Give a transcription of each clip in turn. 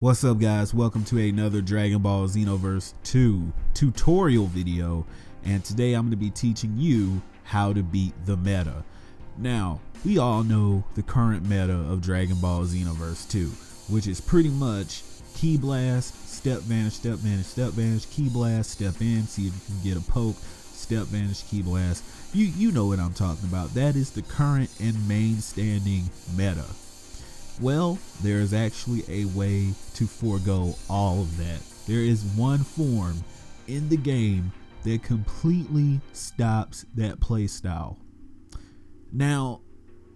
What's up, guys? Welcome to another Dragon Ball Xenoverse 2 tutorial video, and today I'm going to be teaching you how to beat the meta. Now, we all know the current meta of Dragon Ball Xenoverse 2, which is pretty much Ki Blast, Step Vanish, Step Vanish, Step Vanish, Ki Blast, Step In, see if you can get a poke, Step Vanish, Ki Blast. You know what I'm talking about. That is the current and main standing meta. Well, there is actually a way to forego all of that. There is one form in the game that completely stops that playstyle. Now,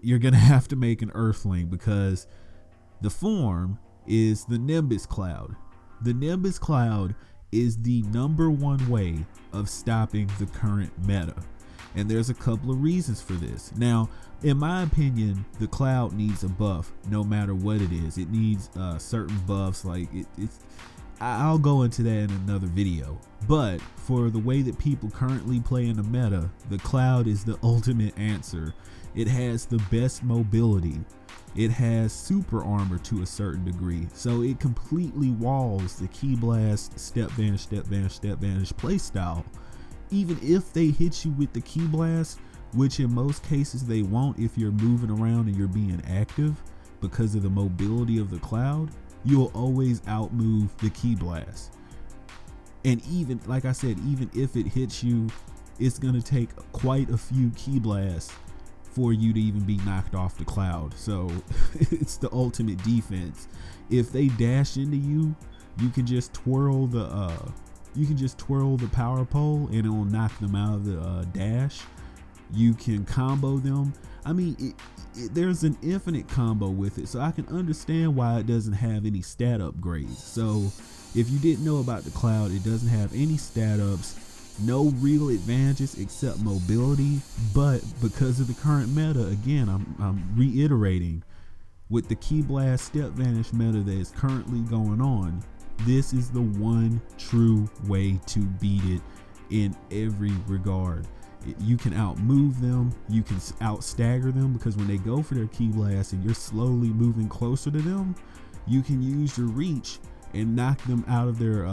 you're going to have to make an Earthling because the form is the Nimbus Cloud. The Nimbus Cloud is the #1 way of stopping the current meta. And there's a couple of reasons for this. Now, in my opinion, the cloud needs a buff no matter what it is. It needs certain buffs, like I'll go into that in another video. But for the way that people currently play in the meta, the cloud is the ultimate answer. It has the best mobility. It has super armor to a certain degree. So it completely walls the Ki Blast, Step Vanish, Step Vanish, Step Vanish playstyle. Even if they hit you with the Ki Blast, which in most cases they won't if you're moving around and you're being active because of the mobility of the cloud, you'll always outmove the Ki Blast. And even, like I said, even if it hits you, it's going to take quite a few Ki Blasts for you to even be knocked off the cloud. So it's the ultimate defense. If they dash into you, you can just twirl the power pole and it will knock them out of the dash. You can combo them. I mean, there's an infinite combo with it, so I can understand why it doesn't have any stat upgrades. So if you didn't know about the cloud, it doesn't have any stat ups, no real advantages except mobility. But because of the current meta, again, I'm reiterating, with the Ki Blast Step Vanish meta that is currently going on, this is the one true way to beat it in every regard. You can outmove them, you can outstagger them, because when they go for their Ki Blast and you're slowly moving closer to them, you can use your reach and knock them out of their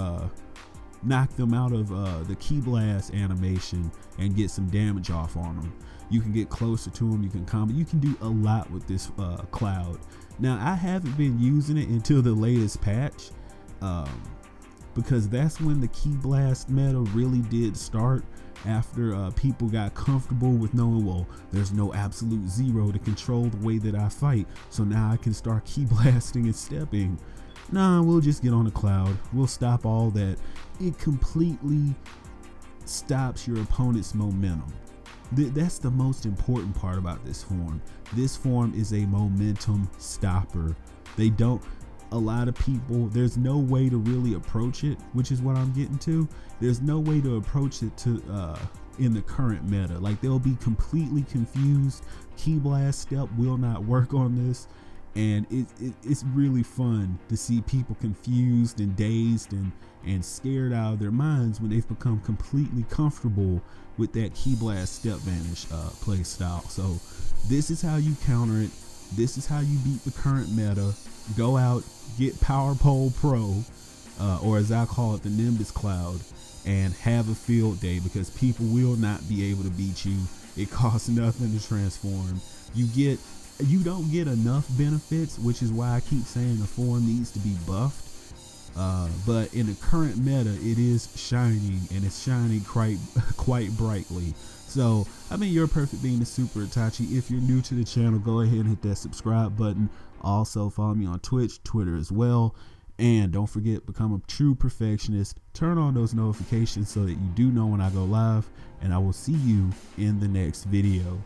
the Ki Blast animation and get some damage off on them. You can get closer to them, you can combo, you can do a lot with this cloud. Now, I haven't been using it until the latest patch, because that's when the Ki Blast meta really did start, after people got comfortable with knowing, well, there's no absolute zero to control the way that I fight, so now I can start Ki Blasting and stepping. Nah, we'll just get on the cloud. We'll stop all that. It completely stops your opponent's momentum. That's the most important part about this form. This form is a momentum stopper. A lot of people, there's no way to really approach it, which is what I'm getting to. There's no way to approach it in the current meta. Like, they'll be completely confused. Ki Blast Step will not work on this, and it's really fun to see people confused and dazed and scared out of their minds when they've become completely comfortable with that Ki Blast Step Vanish play style. So this is how you counter it. This is how you beat the current meta. Go out, get Power Pole Pro, or as I call it, the Nimbus Cloud, and have a field day, because people will not be able to beat you. It costs nothing to transform. You don't get enough benefits, which is why I keep saying the form needs to be buffed. But in the current meta, it is shining, and it's shining quite brightly. So, I mean, you're perfect being the Super Itachi. If you're new to the channel, go ahead and hit that subscribe button. Also, follow me on Twitch, Twitter as well. And don't forget, become a true perfectionist. Turn on those notifications so that you do know when I go live. And I will see you in the next video.